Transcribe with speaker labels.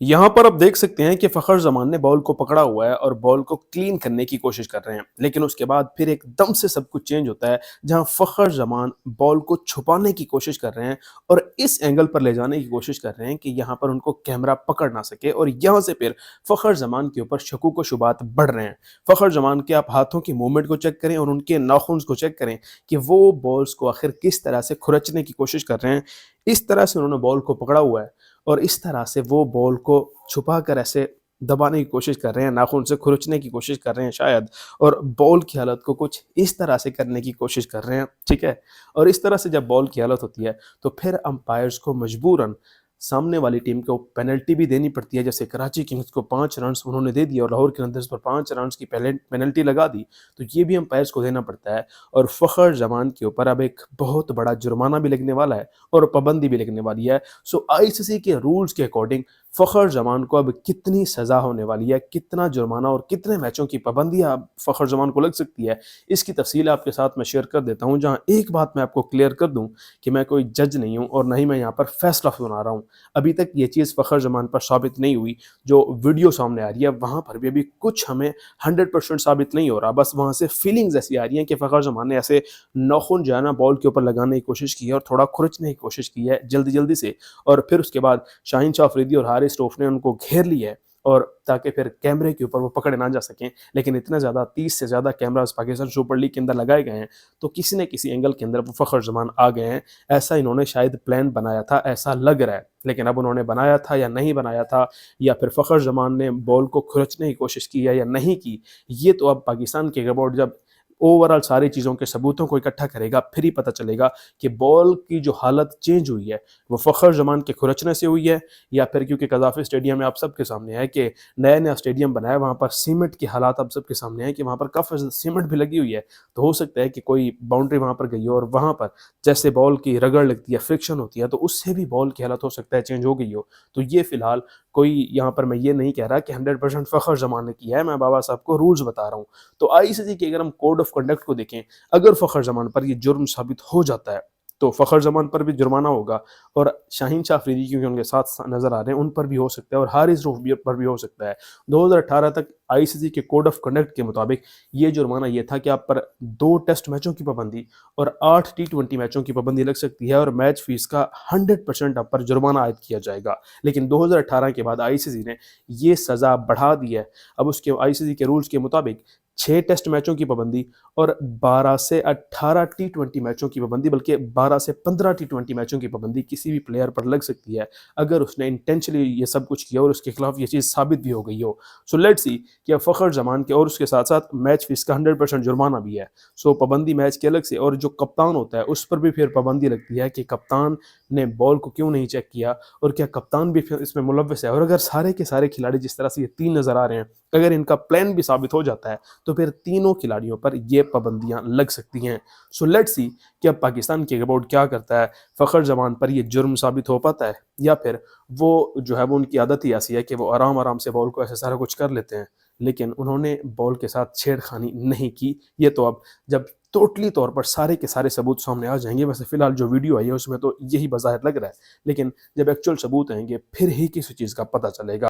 Speaker 1: यहाँ पर आप देख सकते हैं कि फ़खर ज़मान ने बॉल को पकड़ा हुआ है और बॉल को क्लीन करने की कोशिश कर रहे हैं। लेकिन उसके बाद फिर एकदम से सब कुछ चेंज होता है, जहाँ फ़खर ज़मान बॉल को छुपाने की कोशिश कर रहे हैं और इस एंगल पर ले जाने की कोशिश कर रहे हैं कि यहाँ पर उनको कैमरा पकड़ ना सके, और यहाँ से फिर फ़खर ज़मान के ऊपर शकूक व शुबात बढ़ रहे हैं। फ़खर ज़मान के आप हाथों की मूवमेंट को चेक करें और उनके नाखून को चेक करें कि वो बॉल्स को आखिर किस तरह से खुरचने की कोशिश कर रहे हैं। इस तरह से उन्होंने बॉल को पकड़ा हुआ है और इस तरह से वो बॉल को छुपा कर ऐसे दबाने की कोशिश कर रहे हैं, नाखून से खुरचने की कोशिश कर रहे हैं शायद, और बॉल की हालत को कुछ इस तरह से करने की कोशिश कर रहे हैं, ठीक है? और इस तरह से जब बॉल की हालत होती है, तो फिर अंपायर्स को मजबूरन सामने वाली टीम को पेनल्टी भी देनी पड़ती है। जैसे कराची किंग्स को 5 रन्स उन्होंने दे दिए और लाहौर किलंदर्स पर 5 रन्स की पेनल्टी लगा दी, तो ये भी अंपायर्स को देना पड़ता है। और फ़खर ज़मान के ऊपर अब एक बहुत बड़ा जुर्माना भी लगने वाला है और पाबंदी भी लगने वाली है। सो आईसीसी के रूल्स के अकॉर्डिंग फ़खर ज़मान को अब कितनी सज़ा होने वाली है, कितना जुर्माना और कितने मैचों की पाबंदियाँ अब फ़खर ज़मान को लग सकती है, इसकी तफ़सील आपके साथ मैं शेयर कर देता हूँ। जहाँ एक बात मैं आपको क्लियर कर दूँ कि मैं कोई जज नहीं हूँ और ना ही मैं यहाँ पर फैसला सुना रहा हूँ। अभी तक ये चीज़ फ़खर ज़मान पर साबित नहीं हुई। जो वीडियो सामने आ रही है वहाँ पर भी अभी कुछ हमें 100% साबित नहीं हो रहा। बस वहाँ से फीलिंग्स ऐसी आ रही हैं कि फ़खर ज़मान ने ऐसे नाखून जो है ना बॉल के ऊपर लगाने की कोशिश की है और थोड़ा खुरचने की कोशिश की है जल्दी-जल्दी से, और फिर उसके बाद शाहीन शाह अफरीदी और हारिस रऊफ ने उनको घेर लिया है, और ताकि फिर कैमरे के ऊपर वो पकड़े ना जा सकें। लेकिन इतना ज़्यादा 30 से ज़्यादा कैमरास पाकिस्तान सुपर लीग के अंदर लगाए गए हैं, तो किसी न किसी एंगल के अंदर वो फ़खर ज़मान आ गए हैं। ऐसा इन्होंने शायद प्लान बनाया था, ऐसा लग रहा है। लेकिन अब उन्होंने बनाया था या नहीं बनाया था, या फिर फ़खर ज़मान ने बॉल को खुरचने की कोशिश की है या नहीं की, ये तो अब पाकिस्तान क्रिकेट बोर्ड जब ओवरऑल सारी चीज़ों के सबूतों को इकट्ठा करेगा, फिर ही पता चलेगा कि बॉल की जो हालत चेंज हुई है, वो फ़खर ज़मान के खुरचने से हुई है, या फिर क्योंकि कज़ाफ़ी स्टेडियम में आप सबके सामने है कि नया-नया स्टेडियम बना है, वहाँ पर सीमेंट की हालात आप सबके सामने है कि वहाँ पर काफ़ी ज़्यादा सीमेंट भी लगी हुई है। तो हो सकता है कि कोई बाउंड्री वहाँ पर गई हो और वहाँ पर जैसे बॉल की रगड़ लगती है, फ्रिक्शन होती है, तो उससे भी बॉल की हालत हो सकता है चेंज हो गई हो। तो ये फ़िलहाल कोई यहाँ पर मैं ये नहीं कह रहा कि 100% फ़खर ज़मान ने किया है, मैं बाबा साहब को रूल्स बता रहा हूँ। तो आईसीसी के अगर हम कोड ऑफ कंडक्ट को देखें, अगर फ़खर ज़मान पर ये जुर्म साबित हो जाता है, तो फ़खर ज़मान पर भी जुर्माना होगा, और शाहीन शाह अफरीदी क्योंकि उनके साथ नज़र आ रहे हैं, उन पर भी हो सकता है, और हारिस रऊफ भी पर भी हो सकता है। 2018 तक आईसीसी के कोड ऑफ कंडक्ट के मुताबिक ये जुर्माना ये था कि आप पर 2 टेस्ट मैचों की पाबंदी और 8 टी20 मैचों की पाबंदी लग सकती है, और मैच फीस का 100% आप पर जुर्माना आयद किया जाएगा। लेकिन 2018 के बाद आईसीसी ने ये सज़ा बढ़ा दी है। अब उसके आईसीसी के रूल्स के मुताबिक 6 टेस्ट मैचों की पाबंदी और 12 से 18 टी20 मैचों की पाबंदी, बल्कि 12 से 15 टी20 मैचों की पाबंदी किसी भी प्लेयर पर लग सकती है, अगर उसने इंटेंशनली ये सब कुछ किया और उसके खिलाफ ये चीज़ साबित भी हो गई हो। सो लेट्स सी कि अब फ़खर ज़मान के और उसके साथ-साथ मैच फीस का 100% जुर्माना भी है। सो पाबंदी मैच के अलग से, और जो कप्तान होता है उस पर भी फिर पाबंदी लगती है कि कप्तान ने बॉल को क्यों नहीं चेक किया, और क्या कप्तान भी फिर इसमें मुलव्वस है। और अगर सारे के सारे खिलाड़ी जिस तरह से ये 3 नज़र आ रहे हैं, अगर इनका प्लान भी साबित हो जाता है, तो फिर तीनों खिलाड़ियों पर ये पाबंदियां लग सकती हैं। सो लेट्स सी कि अब पाकिस्तान क्रिकेट बोर्ड क्या करता है, फ़खर ज़मान पर ये जुर्म साबित हो पाता है, या फिर वो जो है वो उनकी आदत ही ऐसी है कि वो आराम आराम से बॉल को ऐसे सारा कुछ कर लेते हैं, लेकिन उन्होंने बॉल के साथ छेड़खानी नहीं की। ये तो अब जब टोटली तौर पर सारे के सारे सबूत सामने आ जाएंगे, वैसे फिलहाल जो वीडियो आई है उसमें तो यही बज़ाहिर लग रहा है, लेकिन जब एक्चुअल सबूत आएंगे फिर ही किसी चीज़ का पता चलेगा।